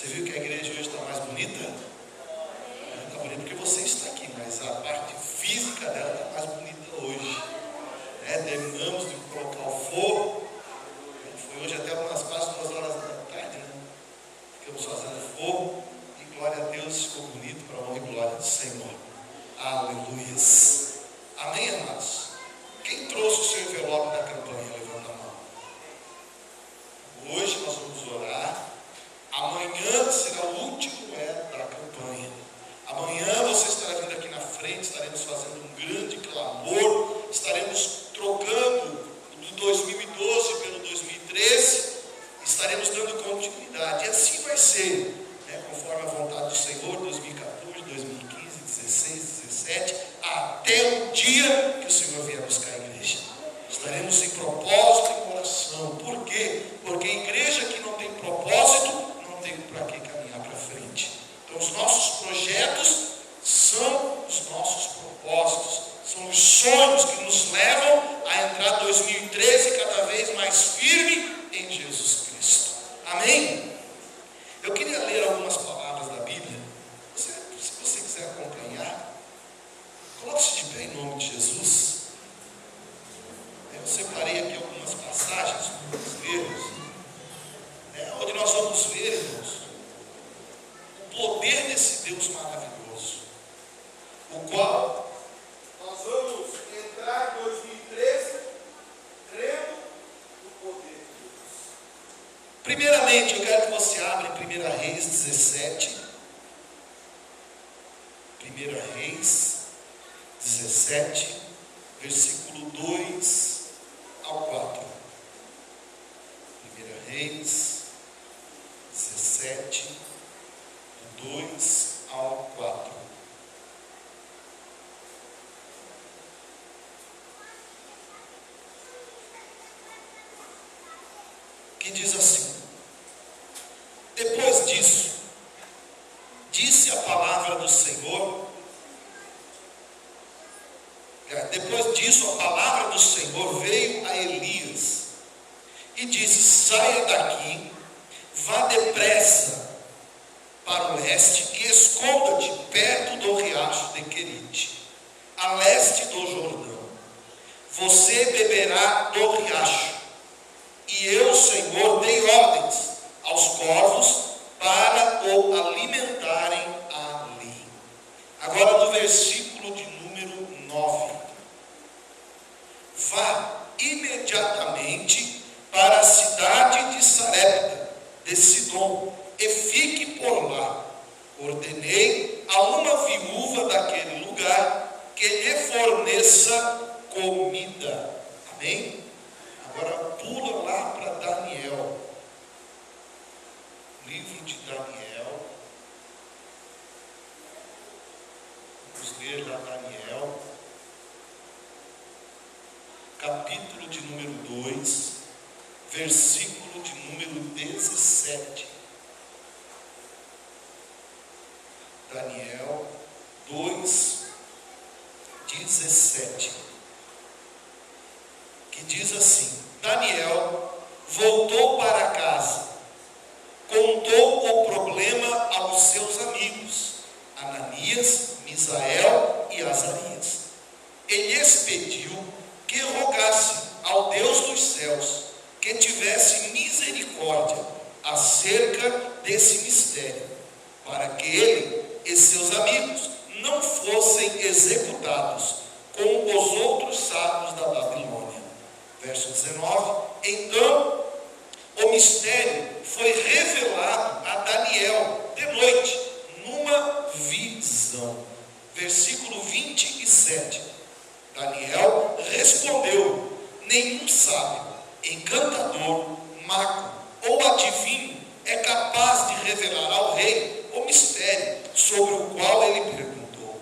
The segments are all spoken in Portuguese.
Você viu que a igreja hoje está mais bonita? Está bonita porque você está aqui, mas a parte física dela está mais bonita hoje. Terminamos de colocar o forro. Foi hoje até umas quase 2 horas da tarde, né? Ficamos fazendo forro. E glória a Deus, ficou bonito para a honra e glória do Senhor. Aleluias. Amém, amados? Quem trouxe o seu envelope da campanha? Levanta a mão. Hoje nós vamos orar. Amanhã será o último da campanha. Amanhã você estará vindo aqui na frente, estaremos fazendo um grande clamor, estaremos trocando do 2012 pelo 2013, estaremos dando continuidade. E assim vai ser, conforme a vontade do Senhor, 2014, 2015, 16, 17, até o dia que o Senhor vier buscar a igreja. Estaremos em propósito e em oração. Por quê? Porque a igreja que não tem propósito, não tem para que caminhar para frente. Então os nossos projetos são os nossos propósitos, são os sonhos que nos levam a entrar 2013 cada vez mais firme em Jesus Cristo. Amém? Eu queria ler algumas palavras da Bíblia. Se você quiser acompanhar, coloque-se de pé em nome de Jesus. Eu separei aqui algumas passagens para nós lermos, onde nós vamos ver, irmãos, o poder desse Deus maravilhoso, o qual nós vamos entrar em 2013 crendo no poder de Deus. Primeiramente, eu quero que você abra em 1 Reis 17. 1 Reis 17, versículo 2 ao 4. 1 Reis 17, do 2 ao 4. Que diz assim: depois disso, disse a palavra do Senhor. Depois disso, a palavra do Senhor veio a Elias e disse: saia daqui, vá depressa para o leste e esconda-te perto do riacho de Querite, a leste do Jordão. Você beberá do riacho, e eu, Senhor, dei ordens aos corvos para o alimentarem ali. Agora no versículo de número 9. Vá imediatamente para a cidade de Sarepta de Sidom e fique por lá. Ordenei a uma viúva daquele lugar que lhe forneça comida. Amém? Agora pula lá para Daniel. Livro de Daniel. Vamos ler lá Daniel. Capítulo de número 2, versículo de número 17. Daniel 2, 17. Que diz assim: Daniel voltou para casa, contou o problema aos seus amigos, Ananias, Misael e Azarias. Ele lhes pediu que rogasse ao Deus dos céus que tivesse misericórdia acerca desse mistério, para que ele e seus amigos não fossem executados como os outros sábios da Babilônia. Verso 19. Então o mistério foi revelado a Daniel de noite, numa visão. Versículo 27. Daniel respondeu: nenhum sábio, encantador, mago ou adivinho é capaz de revelar ao rei o mistério sobre o qual ele perguntou.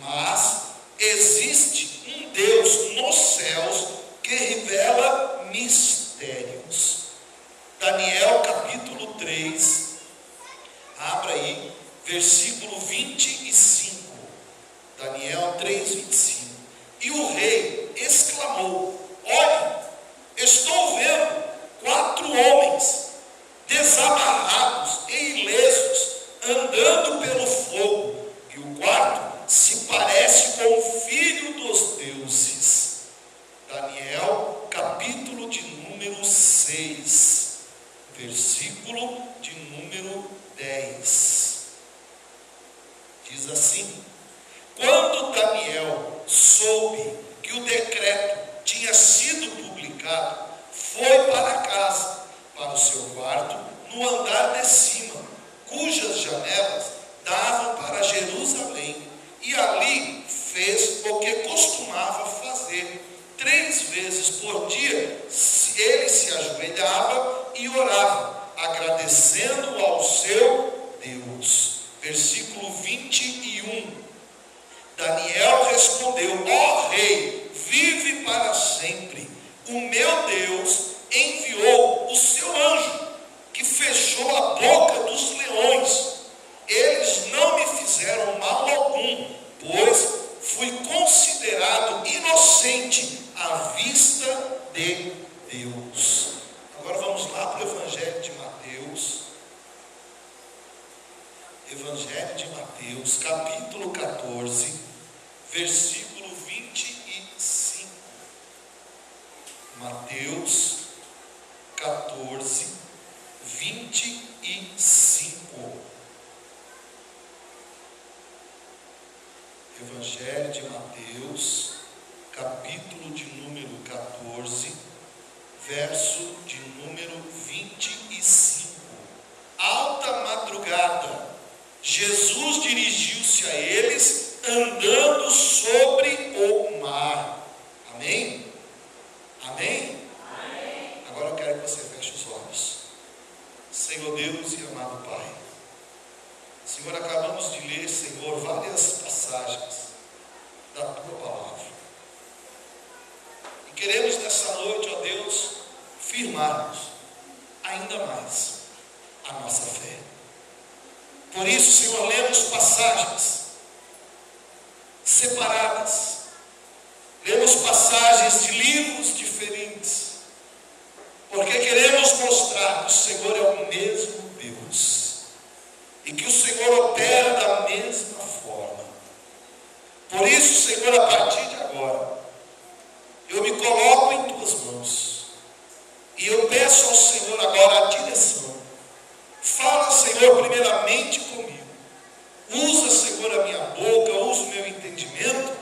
Mas existe um Deus nos céus que revela mistérios. Daniel capítulo 3, abra aí, versículo 25. Daniel 3, 25. E o rei exclamou: olhe, estou vendo 4 homens desamarrados e ilesos Evangelho de Mateus, capítulo 14, versículo 25. Mateus 14, 25. Evangelho de Mateus, capítulo de número 14, verso de número 25. Alta madrugada, Jesus dirigiu-se a eles andando sobre o mar. Amém? Amém? Amém. Agora eu quero que você feche os olhos. Senhor Deus e amado Pai, Senhor, acabamos de ler, Senhor, várias passagens da Tua Palavra. E queremos nessa noite, ó Deus, firmarmos ainda mais a nossa fé. Por isso, Senhor, lemos passagens separadas, lemos passagens de livros diferentes, porque queremos mostrar que o Senhor é o mesmo Deus e que o Senhor opera da mesma forma. Por isso, Senhor, a partir de agora, eu me coloco em Tuas mãos e eu peço ao Senhor agora a direção. Fala, Senhor, primeiramente comigo. Usa, Senhor, a minha boca, usa o meu entendimento,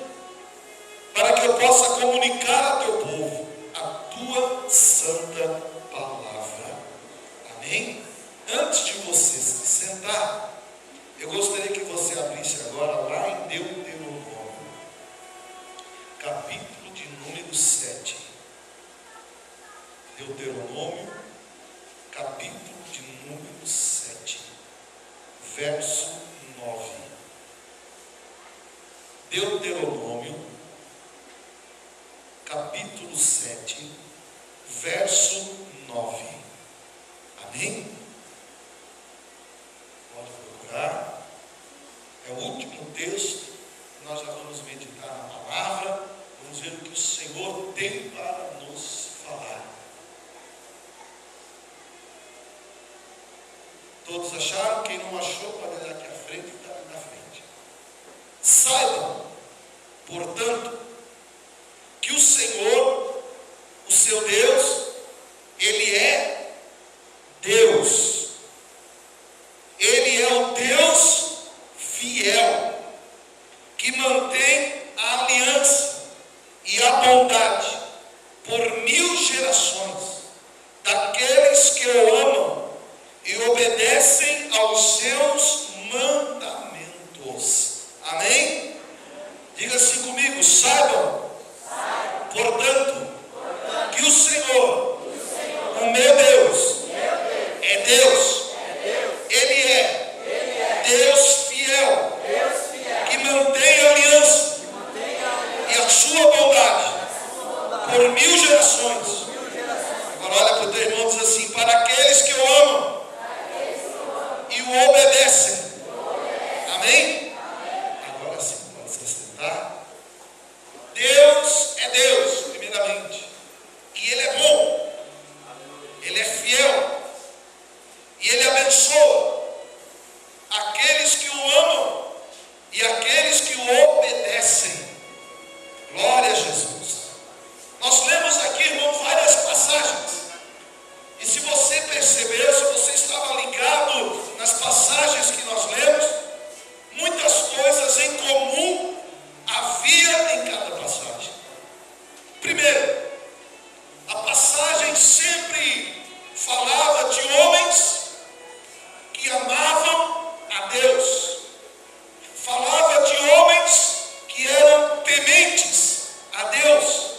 para que eu possa comunicar a Teu povo a Tua santa palavra. Amém? Antes de você se sentar, eu gostaria que você abrisse agora lá em Deuteronômio, capítulo de número 7. Deuteronômio, capítulo de número 7, verso 9. Deuteronômio, capítulo 7, verso 9. Amém? Pode procurar. É o último texto. Nós já vamos meditar na palavra. Vamos ver o que o Senhor tem para nos falar. Todos acharam? Quem não achou, pode olhar aqui à frente e está aqui na frente. Saibam, portanto, que o Senhor, o seu Deus, Ele é Deus. Ele é o Deus fiel, que mantém a aliança e a bondade por 1000 gerações daqueles que o amam e obedecem aos seus mandamentos. Amém? Diga assim comigo: saibam, portanto, que o Senhor, o meu Deus, é Deus. Ele é Deus fiel, que mantém a aliança e a sua bondade por 1000 gerações. Agora olha para o teu irmão e diz assim: para aqueles que o amam e o obedecem. Amém? Agora sim, pode se sentar. Deus é Deus, primeiramente. E Ele é bom. Ele é fiel. E Ele abençoa aqueles que o amam e aqueles que o obedecem. Glória a Jesus. Nós lemos aqui, irmãos, várias passagens. E se você percebeu, se você estava ligado nas passagens que nós lemos, muitas coisas em comum havia em cada passagem. Primeiro, a passagem sempre falava de homens que amavam a Deus. Falava de homens que eram tementes a Deus.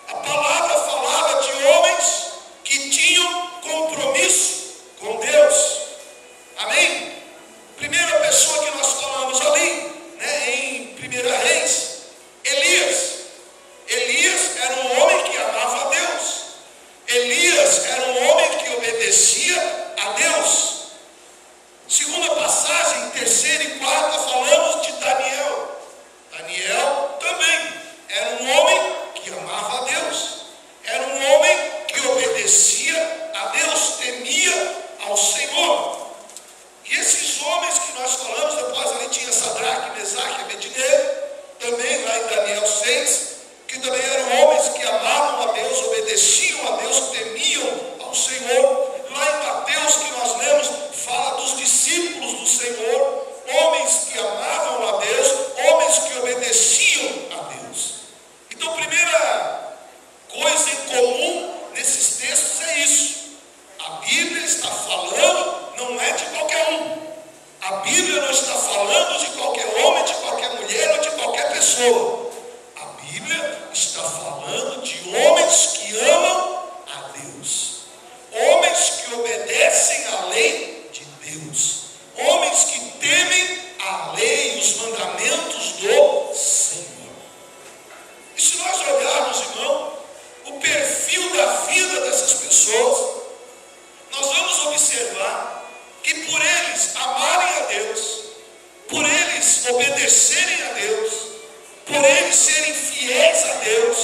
A palavra falava de homens que tinham compromisso com Deus. Amém? Primeira pessoa que nós falamos ali, em 1 Reis, Elias. Elias era um homem que amava a Deus. Elias era um homem que obedecia a Deus. Segunda passagem, terceira e quarta, falamos de Daniel. Daniel também era um homem que amava a Deus. Era um homem que obedecia a Deus, temia ao Senhor. E esses homens qualquer um. A Bíblia não está falando de qualquer homem, de qualquer mulher ou de qualquer pessoa. A Bíblia está falando de homens que amam a Deus. Homens que obedecem à lei de Deus. Homens que temem a lei e os mandamentos do Senhor. E se nós olharmos, irmão, o perfil da vida dessas pessoas, nós vamos observar que por eles amarem a Deus, por eles obedecerem a Deus, por eles serem fiéis a Deus,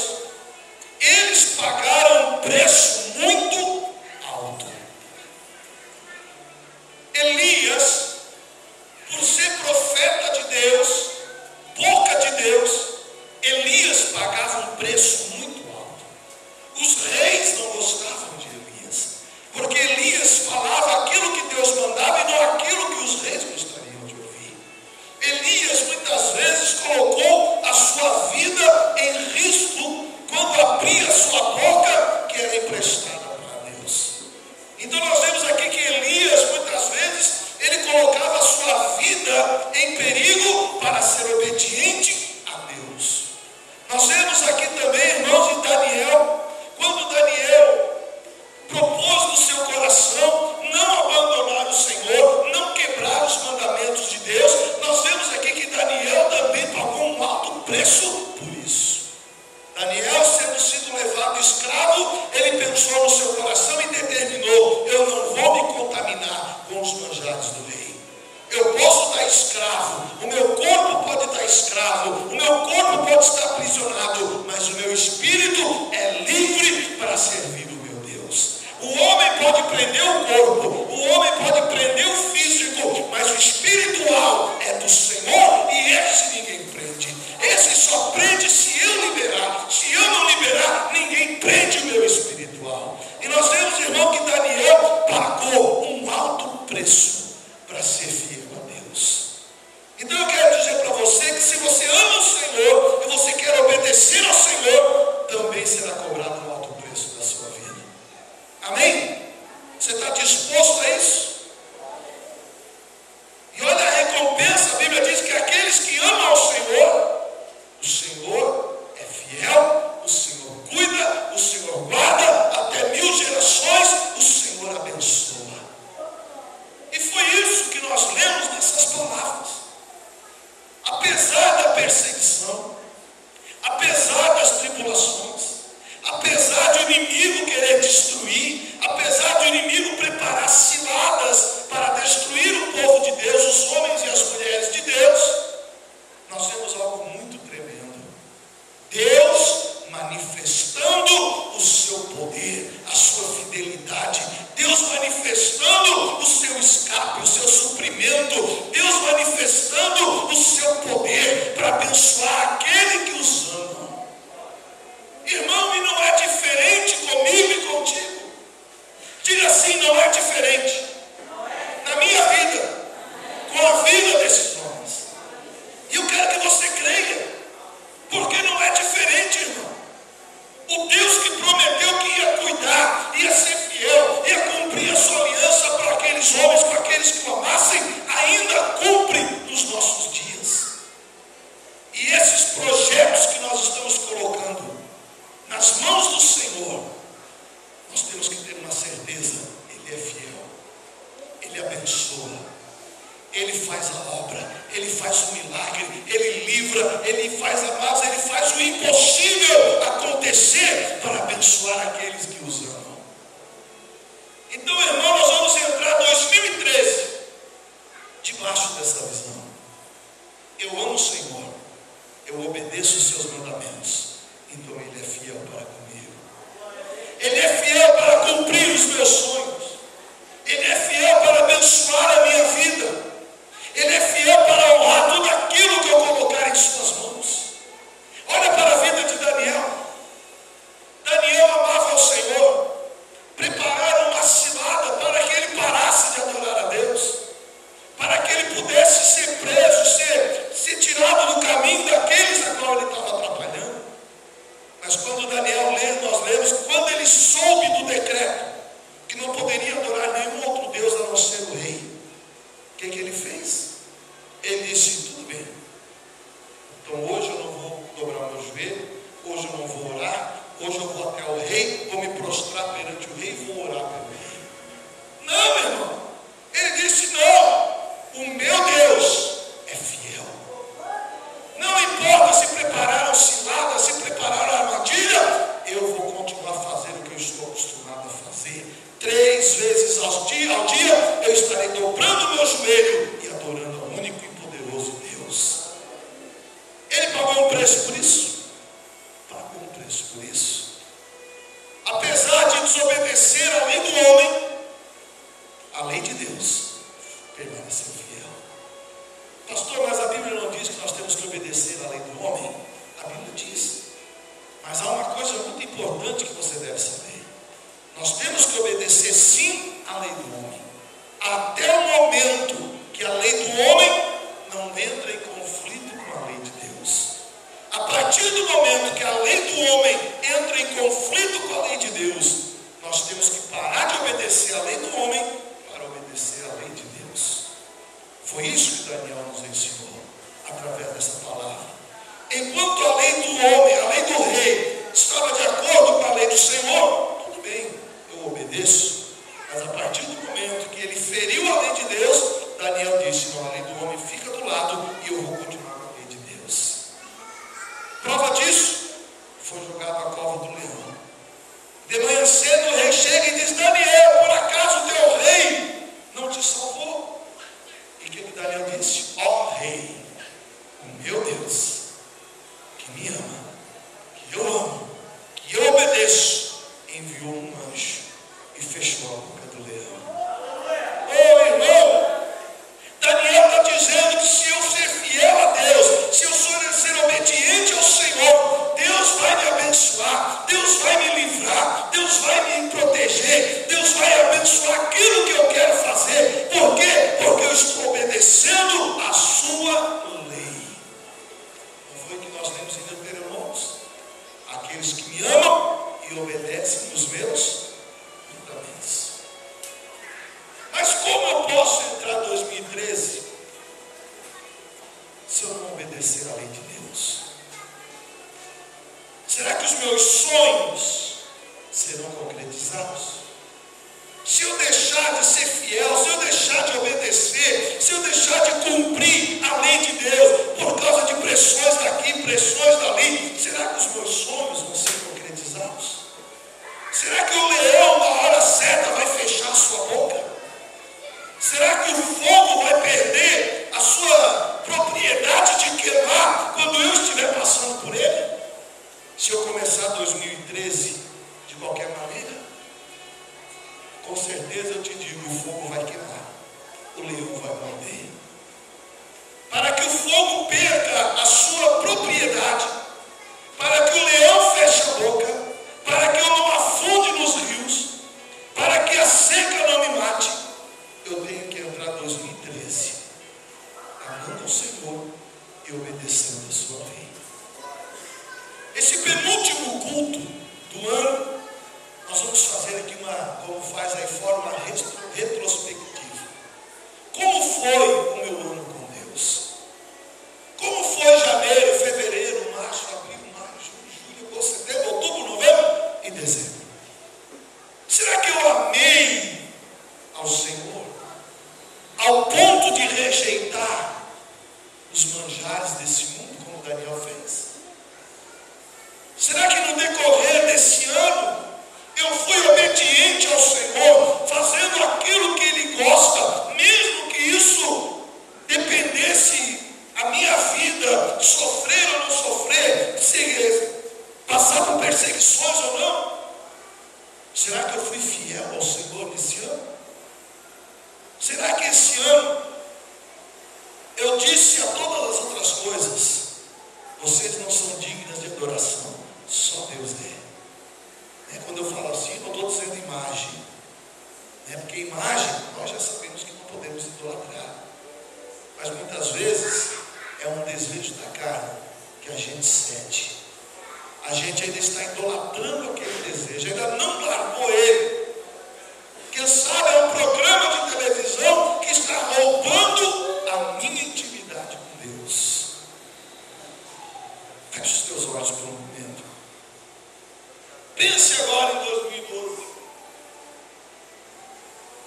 eles pagaram um preço muito alto. Elias, por ser profeta de Deus, boca de Deus, Elias pagava um preço muito alto. Os reis não gostavam de Elias, porque Elias falava aquilo que Deus mandava e não aquilo que os reis gostariam de ouvir. Elias muitas vezes colocou a sua vida em risco quando abria a sua boca, que era emprestada para Deus. Então nós vemos aqui que Elias muitas vezes ele colocava a sua vida em perigo para ser obediente a Deus. Nós vemos aqui também, irmãos, de Daniel, quando Daniel propôs no seu coração não abandonar o Senhor, não quebrar os mandamentos de Deus, nós vemos aqui que Daniel também pagou um alto preço por isso. Daniel, sendo sido levado escravo, ele pensou no seu coração e determinou: eu não vou me contaminar com os manjares do rei. Eu posso estar escravo, o meu corpo pode estar escravo, o meu corpo pode estar aprisionado, mas o meu espírito é livre para servir o meu Deus. O homem pode prender o corpo, o homem pode prender o físico, mas o espiritual é do Senhor e esse ninguém prende. Esse só prende se eu liberar. Se eu não liberar, ninguém prende o meu espiritual. E nós vemos, irmão, que Daniel pagou um alto preço para ser fiel a Deus. Então eu quero dizer para você que se você ama o Senhor e você quer obedecer ao Senhor, também será cobrado um alto preço da sua vida. Amém? Você está disposto a isso? E olha a recompensa, a Bíblia diz que aqueles que amam ao Senhor, o Senhor é fiel, o Senhor cuida, o Senhor guarda, até 1000 gerações o Senhor abençoa. E foi isso que nós lemos nessas palavras. Apesar da perseguição, apesar das tribulações, apesar de o inimigo querer destruir, apesar de o inimigo preparar ciladas para destruir o povo de Deus, os homens e as mulheres de Deus, nós vemos algo muito tremendo. Deus manifestando o seu poder, a sua fidelidade, Deus manifestando o seu escape, o seu suprimento, Deus manifestando o seu poder para abençoar aquele que os ama. Irmão, e não é diferente comigo e contigo. Diga assim: não é diferente. Na minha vida, com a vida desses homens. E eu quero que você creia, porque não é diferente, irmão. O Deus que prometeu que ia cuidar, ia ser fiel, ia cumprir a sua aliança para aqueles homens, para aqueles que o amassem, ainda cumpre nos nossos dias. E esses projetos que nós estamos colocando nas mãos do Senhor, nós temos que ter uma certeza: Ele é fiel, Ele abençoa, Ele faz a obra, Ele faz o milagre, Ele livra, Ele faz, amados, Ele faz o impossível acontecer para abençoar aqueles que os amam. Então, irmão, nós vamos entrar em 2013 debaixo dessa visão. Eu amo o Senhor, eu obedeço os seus mandamentos, então Ele é fiel para comigo. Ele é fiel para cumprir os meus sonhos. Ele é fiel para abençoar a minha vida. Ele é fiel para honrar tudo aquilo que eu colocar em suas mãos. Olha para a vida de Daniel. Daniel amava o Senhor. Prepararam uma cilada para que ele parasse de adorar a Deus, para que ele pudesse ser preso, ser tirado do caminho daqueles a qual ele estava atrapalhando. Mas quando Daniel lê, nós lemos, quando ele soube do decreto, que não Foi isso que Daniel nos ensinou, através dessa palavra. Enquanto a lei do homem, a lei do rei, estava de acordo com a lei do Senhor, tudo bem, eu obedeço. Mas a partir do momento que ele feriu a lei de Deus, Daniel disse: não, a lei do homem fica do lado e eu vou continuar com a lei de Deus. Prova disso, foi jogado à cova do leão. De manhã cedo o rei chega e diz: Daniel, por acaso o teu rei não te salvou? E o que Daniel disse? Ó rei, o meu Deus, que me ama, que eu amo, que eu obedeço, enviou um anjo e fechou a boca do leão. Ô irmão, Daniel está dizendo que se eu ser fiel a Deus, se eu ser obediente ao Senhor, Deus vai me abençoar, Deus vai me livrar, Deus vai me proteger, Deus vai abençoar aquilo que eu quero fazer. Por quê? Porque eu estou obedecendo a sua lei. Não foi o que nós lemos em Deuteronômio? Aqueles que me amam e obedecem os meus mandamentos. Mas como eu posso entrar em 2013 se eu não obedecer à lei de Deus? Será que os meus sonhos serão concretizados? Se eu deixar de ser fiel, se eu deixar de obedecer, se eu deixar de cumprir a lei de Deus, por causa de pressões daqui, pressões dali, será que os meus sonhos vão ser concretizados? Será que o leão, na hora certa, vai fechar a sua boca? Será que o fogo vai perder a sua propriedade de queimar quando eu estiver passando por ele? Se eu começar 2013 de qualquer maneira, com certeza eu te digo, o fogo vai queimar, o leão vai morder. Para que o fogo perca a sua propriedade, para que o leão feche a boca, para que eu não afunde nos rios, para que a seca não me mate, eu tenho que entrar 2013 amando o Senhor e obedecendo a sua lei. Esse penúltimo culto do ano, nós vamos fazer aqui como faz aí, forma retrospectiva. Como foi o meu ano com Deus? Como foi janeiro, fevereiro, março, abril, maio, junho, julho, agosto, setembro, outubro, novembro e dezembro? Será que eu amei ao Senhor ao ponto de rejeitar os manjares desse mundo, como Daniel fez? Será que no decorrer desse ano eu fui obediente ao Senhor, fazendo aquilo que Ele gosta, mesmo que isso dependesse a minha vida, sofrer ou não sofrer, se passar por perseguições ou não? Será que eu fui fiel ao Senhor nesse ano? Será que esse ano eu disse a todas as outras coisas: vocês não são dignas de adoração, só Deus é? Quando eu falo assim, não estou dizendo imagem, porque imagem nós já sabemos que não podemos idolatrar, mas muitas vezes é um desejo da carne que a gente sente. A gente ainda está idolatrando aquele desejo, ainda não largou ele. Quem sabe é um programa de televisão que está roubando a minha intimidade com Deus. Feche os teus olhos por um momento. Pense agora em 2012.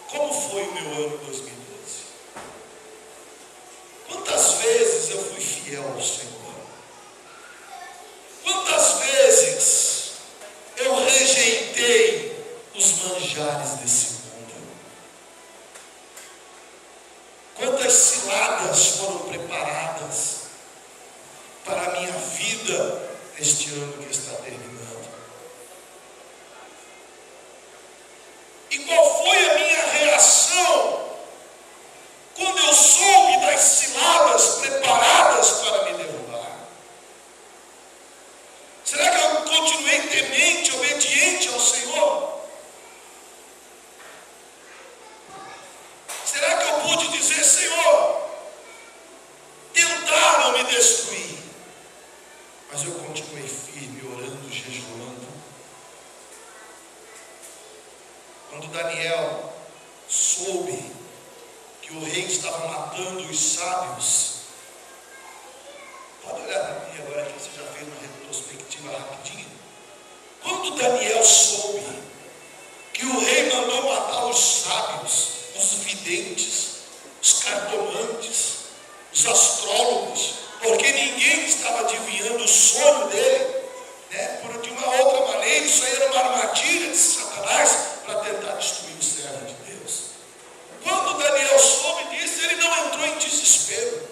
Como foi o meu ano 2012? Quantas vezes eu fui fiel ao Senhor? Quantas vezes eu rejeitei os manjares desse mundo? Quantas ciladas foram preparadas para a minha vida neste ano que está terminando? E qual foi a minha reação quando eu soube das ciladas preparadas para me derrubar? Será que eu continuei temente, obediente ao Senhor? Será que eu pude dizer: Senhor, tentaram me destruir, mas eu continuei firme, orando, jejuando? Quando Daniel soube que o rei estava matando os sábios. Pode olhar para mim agora que você já fez uma retrospectiva rapidinho. Quando Daniel soube que o rei mandou matar os sábios, os videntes, os cartomantes, os astrólogos, porque ninguém estava adivinhando o sonho dele, de uma outra maneira, isso aí era uma armadilha de Satanás para tentar destruir o servo de Deus. Quando Daniel soube disso, ele não entrou em desespero,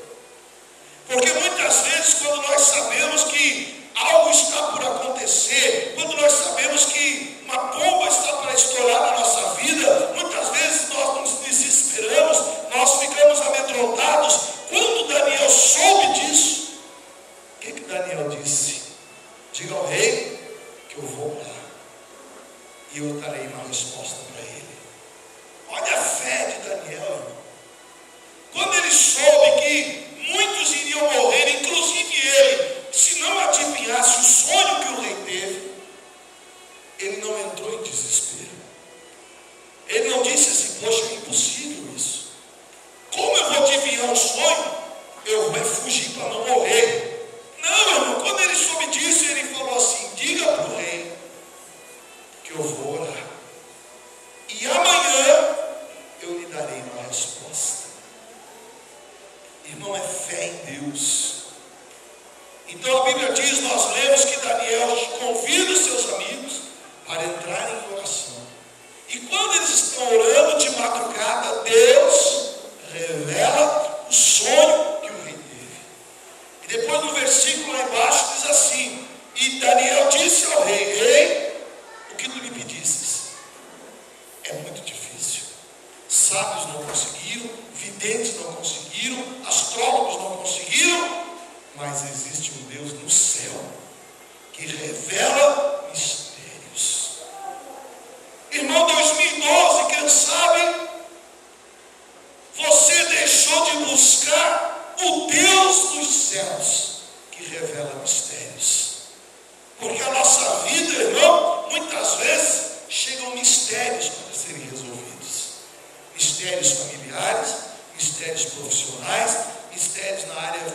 porque muitas vezes quando nós sabemos que algo está por acontecer, quando nós sabemos que uma bomba está para estourar na nossa vida, muitas vezes nós nos desesperamos, nós ficamos amedrontados. Quando Daniel soube disso, o que Daniel disse? Diga ao rei que eu vou orar e eu darei uma resposta para ele. Olha a fé de Daniel, irmão. Quando ele soube que muitos iriam morrer, inclusive ele, se não adivinhasse o sonho que o rei teve, ele não entrou em desespero. Ele não disse assim: poxa, é impossível isso. Como eu vou adivinhar um sonho? Eu vou fugir para não morrer. Não, irmão, quando ele soube disso, ele falou assim: diga para o rei que eu vou orar e amanhã eu lhe darei uma resposta. Irmão, é fé em Deus. Então a Bíblia diz, nós lemos que Daniel convida os seus amigos para entrarem em oração. E quando eles estão orando de madrugada, Deus revela o sonho que o rei teve. E depois no versículo lá embaixo diz assim: e Daniel disse ao rei: rei, o que tu me pedisses é muito difícil. Sábios não conseguiram, videntes não conseguiram, astrólogos não conseguiram, mas existe um Deus no céu que revela mistérios. Irmão, 2012, quem sabe você deixou de buscar o Deus dos céus que revela mistérios. Porque a nossa vida, irmão, muitas vezes chegam mistérios para serem resolvidos. Mistérios familiares, mistérios profissionais, mistérios na área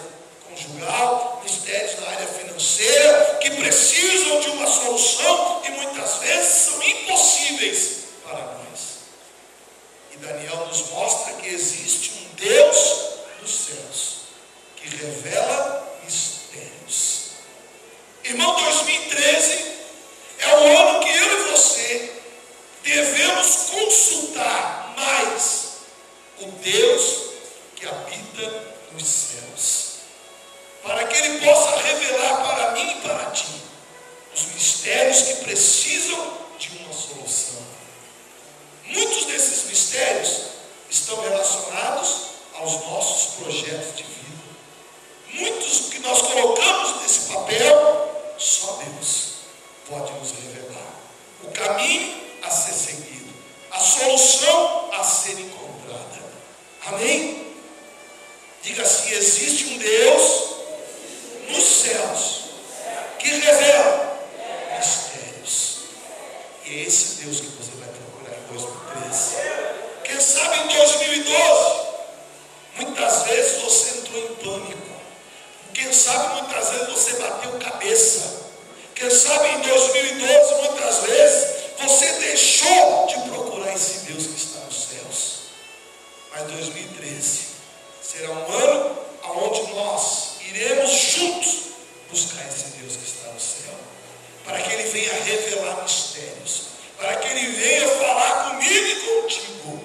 conjugal, mistérios na área financeira, que precisam de uma solução e muitas vezes são impossíveis para nós. E Daniel nos mostra que existe um Deus dos céus que revela mistérios. Irmão, 2013 é o ano que eu e você devemos consultar mais o Deus que habita nos céus, para que Ele possa revelar para mim e para ti os mistérios que precisam de uma solução. Muitos desses mistérios estão relacionados aos nossos projetos de vida. Muitos que nós colocamos nesse papel, só Deus pode nos revelar. O caminho a ser seguido, a solução a ser encontrada. Amém? Diga assim: existe um Deus nos céus que revela mistérios. E é esse Deus que você vai procurar em 2013. Quem sabe em 2012, muitas vezes você entrou em pânico. Quem sabe muitas vezes você bateu cabeça. Quem sabe em 2012, muitas vezes, você deixou de procurar esse Deus que está nos céus. Mas 2013 será um ano onde nós iremos juntos buscar esse Deus que está no céu, para que Ele venha revelar mistérios, para que Ele venha falar comigo e contigo,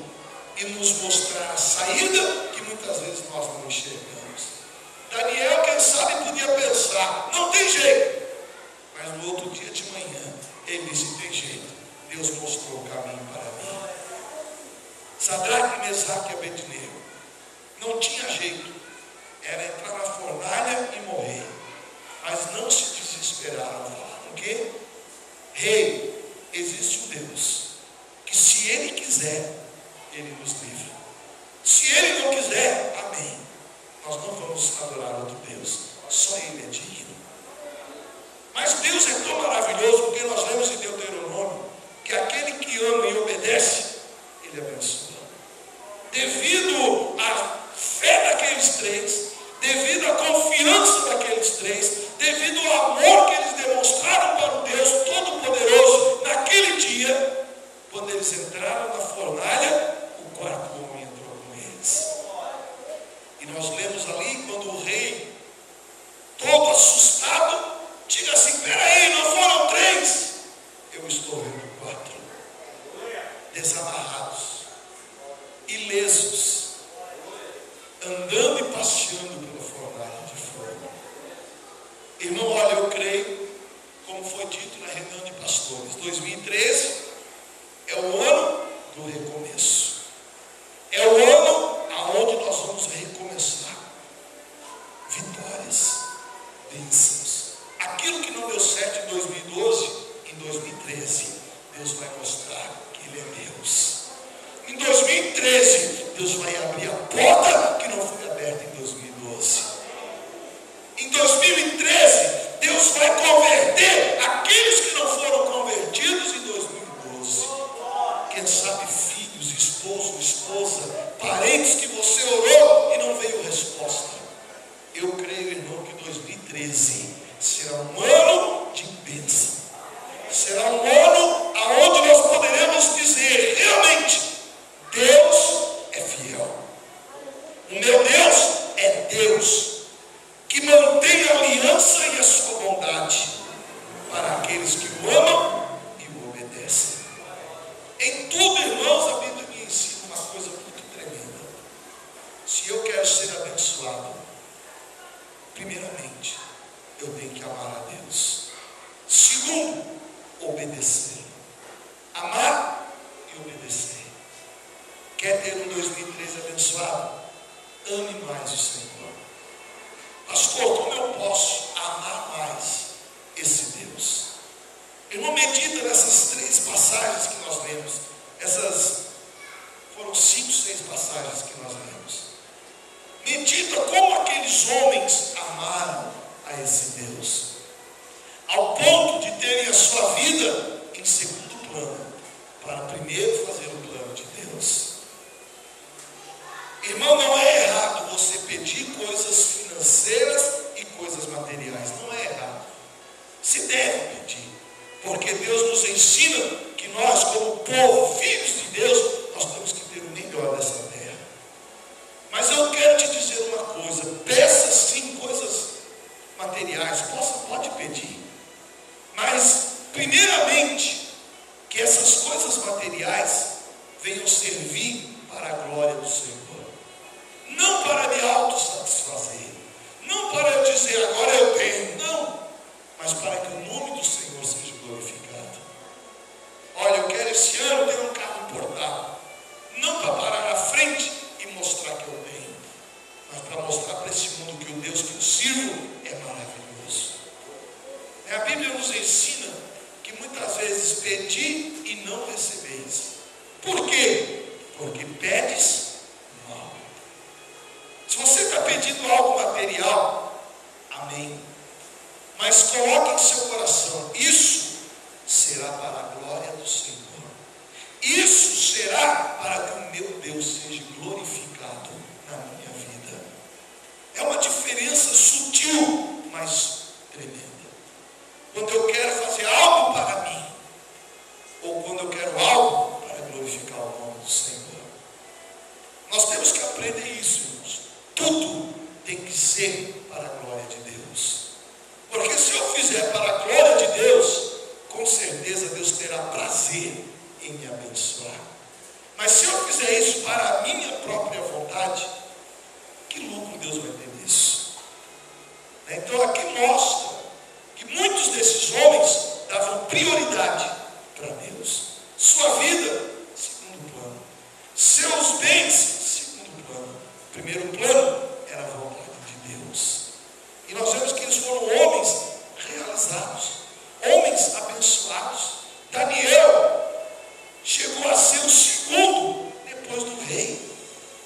e nos mostrar a saída que muitas vezes nós não enxergamos. Daniel, quem sabe, podia pensar: não tem jeito. Mas no outro dia de manhã, ele disse: tem jeito. Deus mostrou o caminho para mim. Sadraque, Mesaque e Abednego não tinha jeito. Era entrar na fornalha e morrer. Mas não se desesperaram. Falaram: o quê? Rei, existe um Deus que, se Ele quiser, Ele nos livra. Se Ele não quiser, amém. Nós não vamos adorar outro Deus. Só Ele é digno. Mas Deus é tão maravilhoso, porque nós lemos em Deuteronômio que aquele que ama e obedece, Ele abençoa. Devido à daqueles três, devido à confiança daqueles três, devido ao amor que eles demonstraram para o Deus Todo-Poderoso naquele dia, quando eles entraram na fornalha, o quarto homem entrou com eles. E nós lemos ali quando o rei, todo assustado, diga assim: peraí, não foram três? Eu estou vendo quatro, desamarrados, ilesos, andando e passeando pela fornalha de fogo. Irmão, olha, eu creio, como foi dito na reunião de pastores, 2013 é o ano do recomeço. É o ano aonde nós vamos recomeçar. Vitórias, bênçãos. Aquilo que não deu certo em 2012, em 2013, Deus vai mostrar que Ele é Deus. Em 2013, Deus vai abrir a porta que não foi aberta em 2012. Em 2013, Deus vai converter aqueles que não foram convertidos em 2012. Quem sabe filhos, esposo, esposa, parentes que você orou e não veio resposta. Eu creio, irmão, que 2013 será um ano de bênção. Será um ano aonde nós poderemos dizer realmente: Deus é fiel. O meu Deus é Deus que mantém a aliança e a sua bondade para aqueles que o amam e o obedecem. Em tudo, irmãos, a Bíblia me ensina uma coisa muito tremenda. Se eu quero ser abençoado, primeiramente, eu tenho que amar a Deus. Segundo, obedecer. Amar e obedecer. Quer ter um 2013 abençoado? Ame mais o Senhor. Pastor, como eu posso amar mais esse Deus? Irmão, medita nessas 3 passagens que nós lemos. Essas foram 5, 6 passagens que nós lemos. Medita como aqueles homens amaram a esse Deus, ao ponto de terem a sua vida em segundo plano, para primeiro fazer o plano de Deus. Irmão, não é errado você pedir coisas financeiras e coisas materiais. Não é errado. Se deve pedir. Porque Deus nos ensina que nós, como povo, filhos de Deus, nós temos que ter o melhor dessa terra. Mas eu quero te dizer uma coisa: peça sim coisas materiais. Pode pedir. Mas, primeiramente, que essas coisas materiais venham servir para a glória do Senhor. Não para me autossatisfazer, não para eu dizer agora eu tenho, não, mas para que o nome do Senhor seja glorificado. Olha, eu quero esse ano ter um carro importado, não para parar na frente e mostrar que eu tenho, mas para mostrar para esse mundo que o Deus que eu sirvo é maravilhoso. A Bíblia nos ensina que muitas vezes pedi e não recebeis. Por quê? Porque pedes mal. Se você está pedindo algo material, amém. Mas coloque em seu coração: isso será para a glória do Senhor. Isso será para que o meu Deus seja glorificado na minha vida. É uma diferença sutil, mas tremenda. Quando eu quero fazer algo para mim, ou quando eu quero algo para glorificar o nome do Senhor. Nós temos que aprender isso, irmãos. Tudo tem que ser para a glória de Deus. Porque se eu fizer para a glória de Deus, com certeza Deus terá prazer em me abençoar. Mas se eu fizer isso para a minha própria vontade, que lucro Deus vai ter nisso? Então aqui mostra que muitos desses homens davam prioridade para Deus. Sua vida, segundo plano. Seus bens, segundo plano. Primeiro plano era a vontade de Deus. E nós vemos que eles foram homens realizados, homens abençoados. Daniel chegou a ser o segundo depois do rei.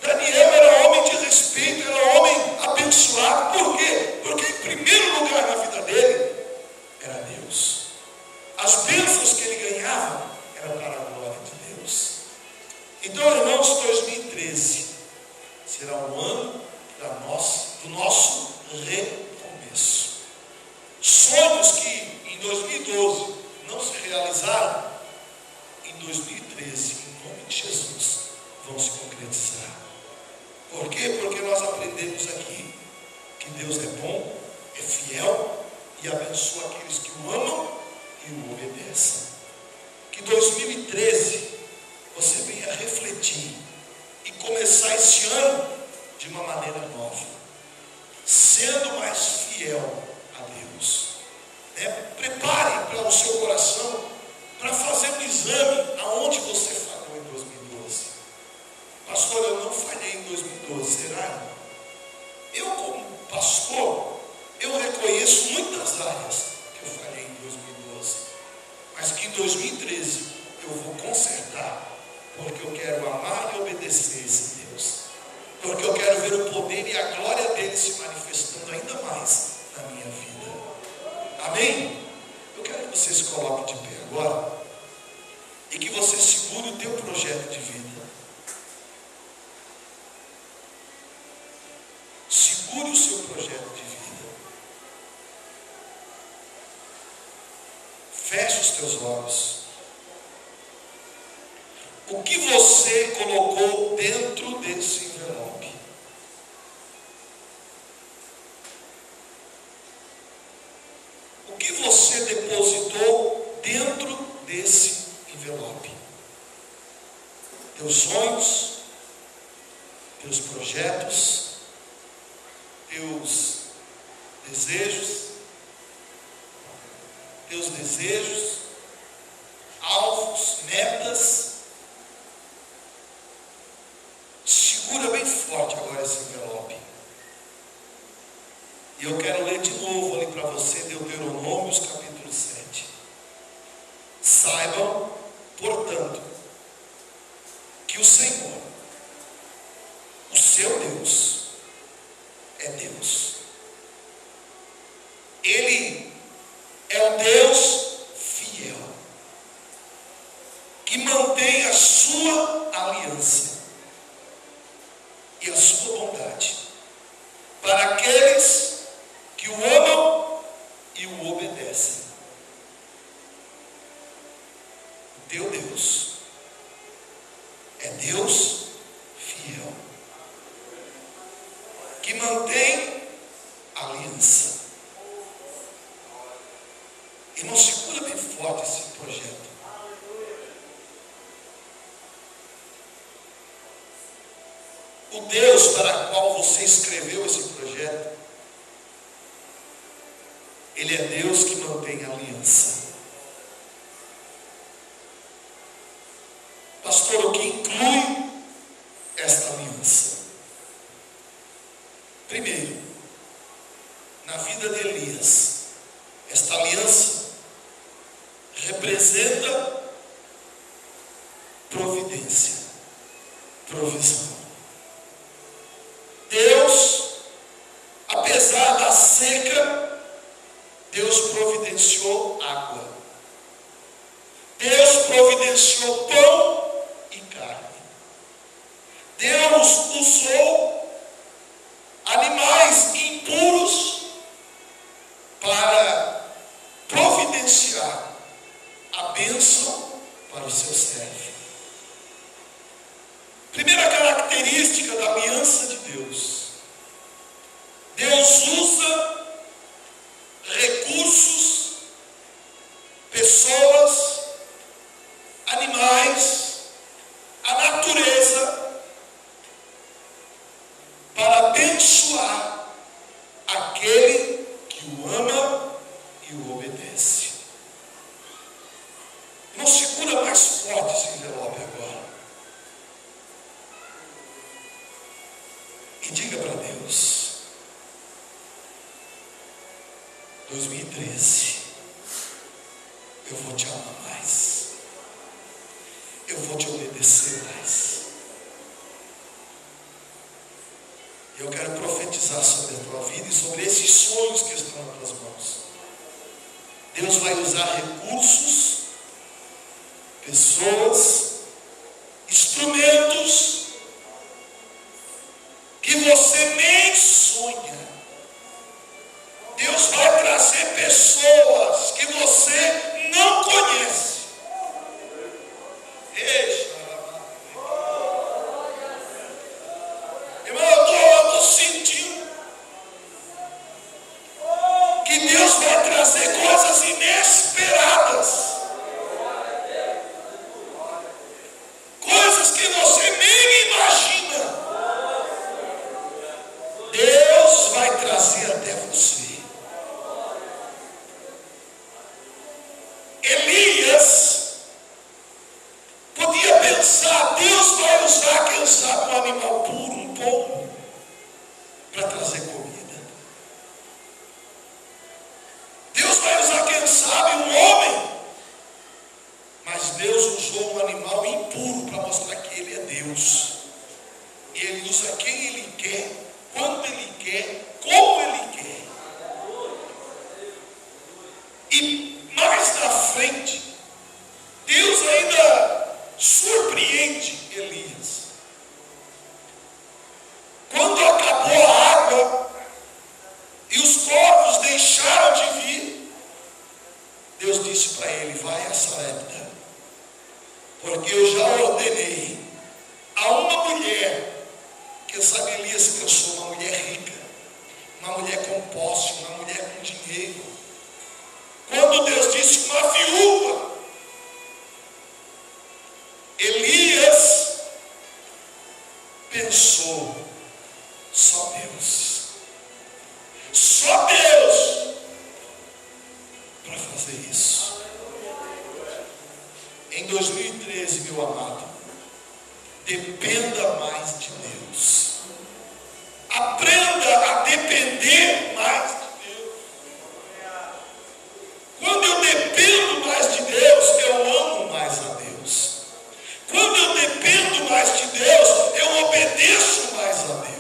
Daniel era homem de respeito, era homem abençoado. Por quê? Porque em primeiro lugar na vida dele era Deus. As bênçãos que ele ganhava eram para a glória de Deus. Então, irmãos, 2013 será um ano do nosso recomeço. Sonhos que em 2012 não se realizaram, em 2013, em nome de Jesus, vão se concretizar. Por quê? Porque nós aprendemos aqui que Deus é bom, é fiel e abençoa aqueles que o amam e o obedecem. Que 2013 você venha refletir e começar esse ano de uma maneira nova, sendo mais fiel a Deus. Prepare para o seu coração para fazer um exame aonde você falhou em 2012. Pastor, eu não falhei em 2012, será? Eu, como pastor, eu reconheço muitas áreas que eu falhei em 2012, mas que em 2013 eu vou consertar, porque eu quero amar e obedecer esse Deus, porque eu quero ver o poder e a glória dele se manifestando ainda mais na minha vida. Amém? Eu quero que você se coloque de pé agora e que você segure o teu projeto de vida. Segure o seu projeto de vida. Feche os teus olhos. O que você colocou dentro desse envelope? O que você depositou dentro desse envelope? Teus sonhos, teus projetos, teus desejos, alvos, metas. Segura bem forte agora esse envelope. E eu quero ler de novo ali para você, Deuteronômios capítulo 7. Saibam, portanto, que o Senhor, o seu Deus, é Deus. Ele é o Deus fiel, que mantém a sua aliança e a sua bondade para aqueles que o amam e o obedecem. O teu Deus é Deus fiel, que mantém a aliança. Irmão, segura bem forte esse projeto. O Deus para o qual você escreveu esse projeto, Ele é Deus que mantém a aliança. Pastor, o que inclui esta aliança? Primeiro, na vida de Elias, esta aliança representa providência, provisão. Deus, apesar da seca, Deus providenciou água. Deus providenciou pão e carne. Deus usou animais impuros para providenciar a bênção para o seu servo. Primeira característica da aliança de Deus: Deus usa recursos, pessoas, animais, a natureza, para abençoar aquele que o ama e o obedece. Não segura mais forte esse envelope agora. E diga para Deus: 2013, eu vou te amar mais, eu vou te obedecer mais. Eu quero profetizar sobre a tua vida e sobre esses sonhos que estão nas tuas mãos. Deus vai usar recursos, pessoas, instrumentos que que você nem sonha. Deus vai trazer pessoas que você não conhece. Irmão, eu estou sentindo que Deus vai trazer coisas inesperadas. Coisas que você nem imagina. Deus vai trazer até você. Elias podia pensar, Deus vai usar, quem sabe, um animal puro, um pombo, para trazer comida. Deus vai usar, quem sabe, um homem. Mas Deus usou um animal impuro para mostrar que Ele é Deus. E Ele usa quem Ele quer, quando Ele quer, como Ele quer. E mais na frente, Deus ainda surpreende Elias. Quando acabou a água e os corvos deixaram de vir, Deus disse para ele: vai a Sarepta, porque eu já ordenei a uma mulher, quem sabe Elias se pensou, uma mulher rica, uma mulher com posse, uma mulher com dinheiro. Quando Deus disse uma viúva, Elias pensou, só Deus para fazer isso. Em 2013, meu amado, dependa mais de Deus. Aprenda a depender mais de Deus. Quando eu dependo mais de Deus, eu amo mais a Deus. Quando eu dependo mais de Deus, eu obedeço mais a Deus.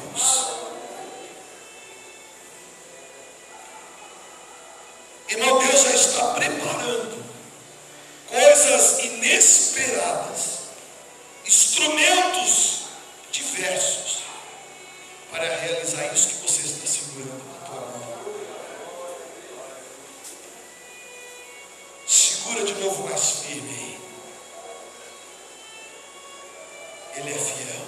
Irmão, Deus já está preparando coisas inesperadas, instrumentos diversos para realizar isso que você está segurando na tua mão. Segura de novo mais firme. Ele é fiel.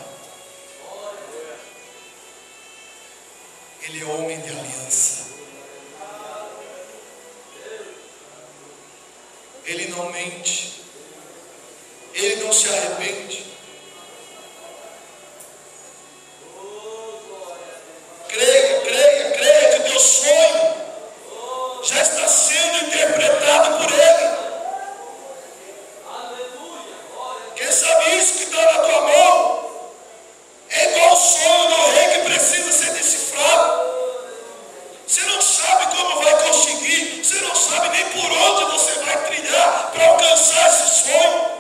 Ele é homem de aliança. Ele não mente. Ele não se arrepende. Creia que teu sonho já está sendo interpretado por Ele. Quem sabe isso que está na tua mão é igual o sonho do rei que precisa ser decifrado. Você não sabe como vai conseguir, você não sabe nem por onde você vai trilhar para alcançar esse sonho.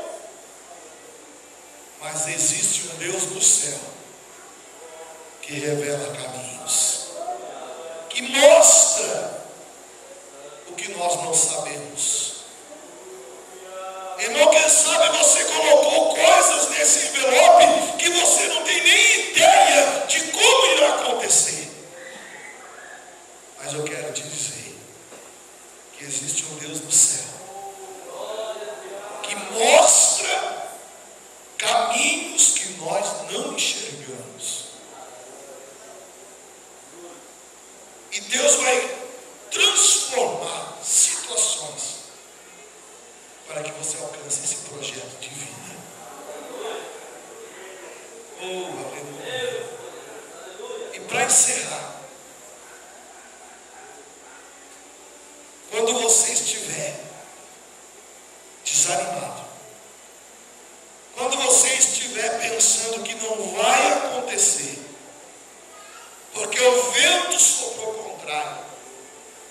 Mas existe um Deus do céu que revela caminhos, que mostra o que nós não sabemos. Irmão, quem sabe você colocou coisas nesse envelope que você não tem nem ideia de como irá acontecer. Mas eu quero te dizer que existe um Deus do céu que mostra caminhos que nós não enxergamos. E Deus vai transformar situações para que você alcance esse projeto de vida. Oh, aleluia. E para encerrar, quando você estiver desanimado, quando você estiver pensando que não vai acontecer, porque o vento soprou contrário,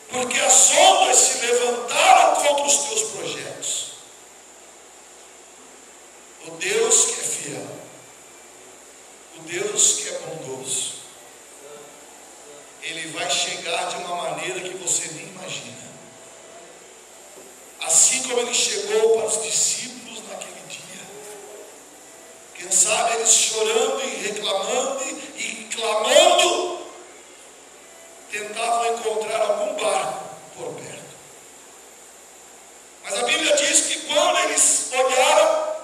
porque as ondas se levantaram contra os teus projetos, o Deus que é fiel, o Deus que é bondoso, Ele vai chegar de uma maneira que você nem imagina. Assim como Ele chegou para os discípulos naquele dia. Quem sabe eles chorando e reclamando e clamando, tentavam encontrar algum barco por perto. Mas a Bíblia diz que quando eles olharam,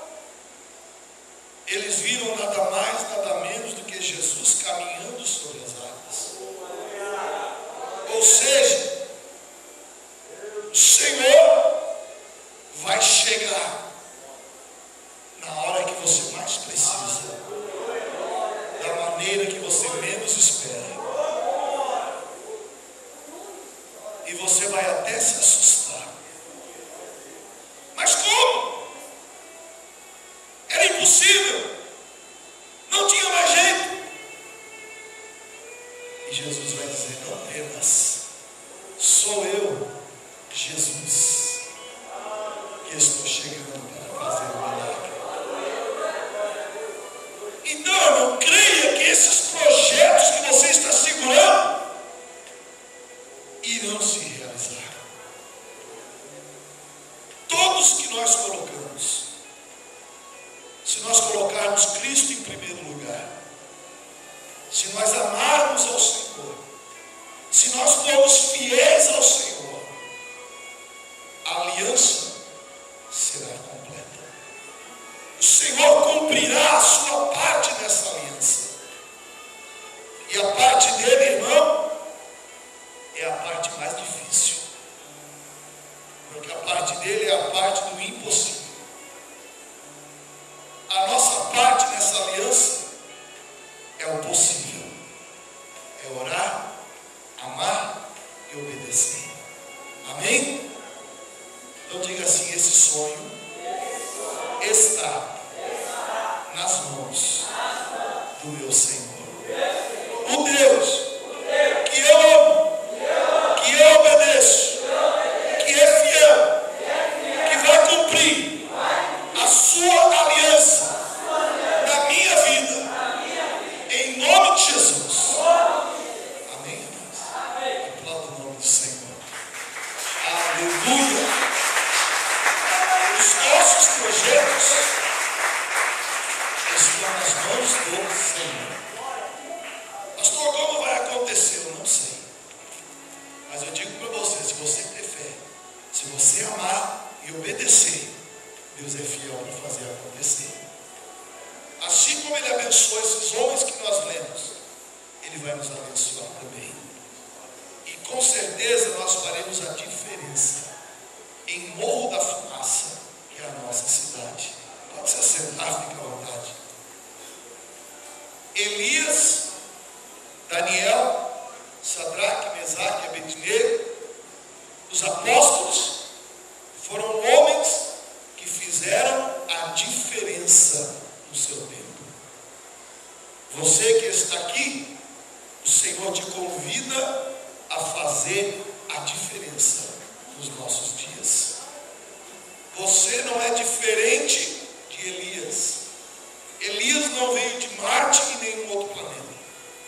eles viram nada mais, nada menos do que Jesus caminhando sobre as águas. Ou seja, o Senhor vai chegar na hora que você mais precisa, da maneira que você menos espera. E você vai até se assustar. Mas como? Era impossível. Não tinha mais jeito. E Jesus vai dizer: não temas, sou eu, Jesus, que estou chegando para fazer o milagre. Então, irmão, creia que esses projetos que você está segurando irão se realizar. Todos que nós colocamos, se nós colocarmos Cristo em primeiro lugar, se nós amarmos ao Senhor, se nós formos fiéis ao Senhor, a aliança será completa. O Senhor cumprirá a sua parte nessa aliança. E a parte dele, irmão, é a parte mais difícil. Porque a parte dele é a parte do impossível. A nossa parte nessa aliança é o possível. É orar, amar e obedecer. Amém? Então diga assim: esse sonho está nas mãos do meu Senhor. O Deus que eu amo, que eu obedeço, que é fiel, que vai cumprir a sua aliança na minha vida, em nome de Jesus. Amém, irmãos? Aplauda o nome do Senhor. Aleluia. Os nossos projetos estão nas mãos do Senhor. Pastor, como vai acontecer? Eu não sei. Mas eu digo para você: se você ter fé, se você amar e obedecer, Deus é fiel para fazer acontecer. Assim como Ele abençoou esses homens que nós lemos, Ele vai nos abençoar também. E com certeza nós faremos a diferença em Morro da Fumaça, que é a nossa cidade. Pode se assentar, fica à vontade. Elias, Daniel, Sadraque, Mesaque e Abednego, os apóstolos, foram homens que fizeram a diferença no seu tempo. Você que está aqui, o Senhor te convida a fazer a diferença nos nossos dias. Você não é diferente de Elias. Elias não veio de Marte e nenhum outro planeta.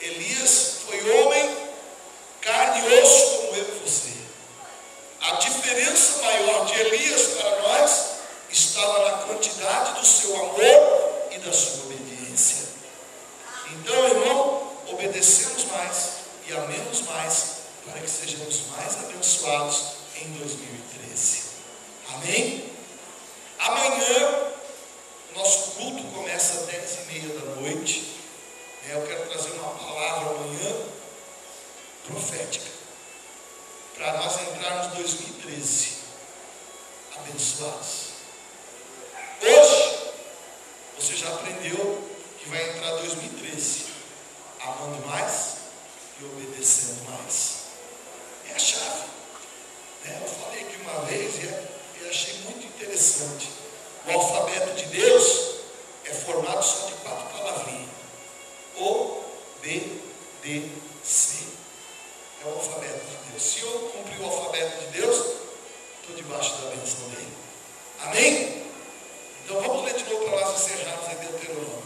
Elias foi homem, carne e osso como eu e você. A diferença maior de Elias para nós estava na quantidade do seu amor e da sua obediência. Então, irmão, obedecemos mais e amemos mais, para que sejamos mais abençoados em 2013. Amém? Amanhã, nosso culto começa às 10h30 da noite. Eu quero trazer uma palavra amanhã profética, para nós entrarmos em 2013 abençoados. Hoje, você já aprendeu que vai entrar 2013 amando mais e obedecendo mais. É a chave. Eu falei aqui uma vez e achei muito interessante. O alfabeto de Deus é formado só de 4 palavrinhas: O, B, D, C. É o alfabeto de Deus. Se eu cumprir o alfabeto de Deus, estou debaixo da bênção dele. Amém? Então vamos ler de novo para nós encerrarmos em Deuteronômio.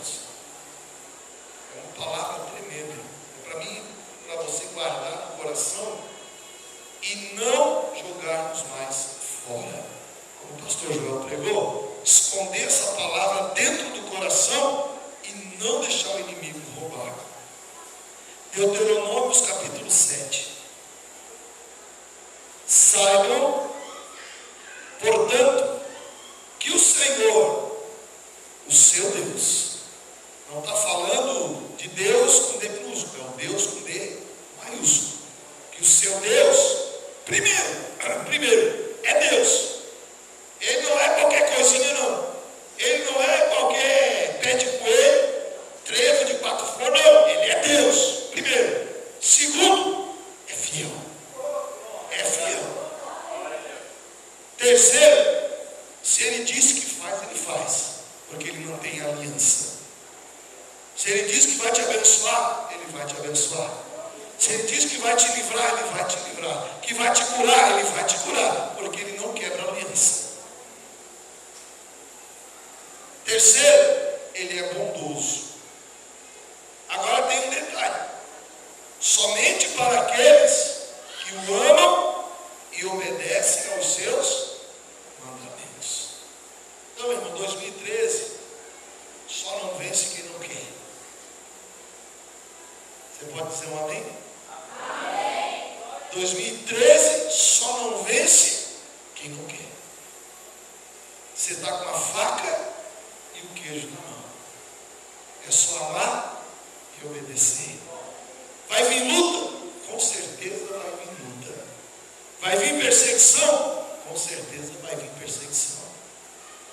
É uma palavra tremenda. É para mim, para você guardar no coração e não jogarmos mais fora. Como o pastor João pregou, esconder essa palavra dentro do coração e não deixar o inimigo roubar. Deuteronômio capítulo 7. Saibam, portanto, que o Senhor, o seu Deus, não está falando de Deus com D minúsculo, é o Deus com D maiúsculo. Que o seu Deus, primeiro, é Deus. Ele não é qualquer coisinha, não. Ele não é qualquer pé de coelho, trevo de quatro flores, não. Ele é Deus, primeiro. Segundo, é fiel. É fiel. Terceiro, se ele disse que faz, ele faz. Porque ele não tem aliança. Se ele diz que vai te abençoar, ele vai te abençoar. Se ele diz que vai te livrar, ele vai te livrar. Que vai te curar, ele vai te curar. Porque ele não quebra a aliança. Terceiro, ele é bondoso. Agora tem um detalhe. Somente para aqueles que o amam e obedecem aos seus mandamentos. Então, irmão, 2013, só não vence quem não quer. Você pode dizer um amém? Amém. 2013, só não vence quem não quer. Você está com a faca e o queijo na mão. É só amar e obedecer. Vai vir luta? Com certeza vai vir luta. Vai vir perseguição? Com certeza vai vir perseguição.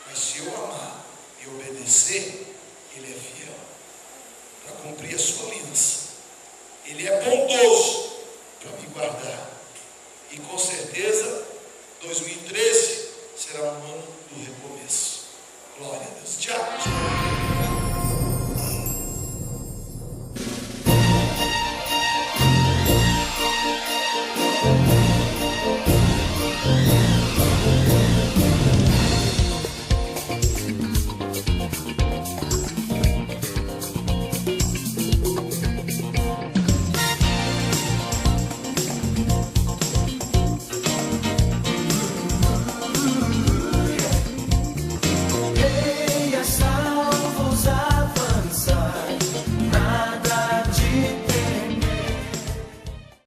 Mas se eu amar e obedecer, ele é fiel para cumprir a sua aliança. Ele é bondoso para me guardar. E com certeza 2013 será um ano do recomeço. Glória a Deus. Tchau.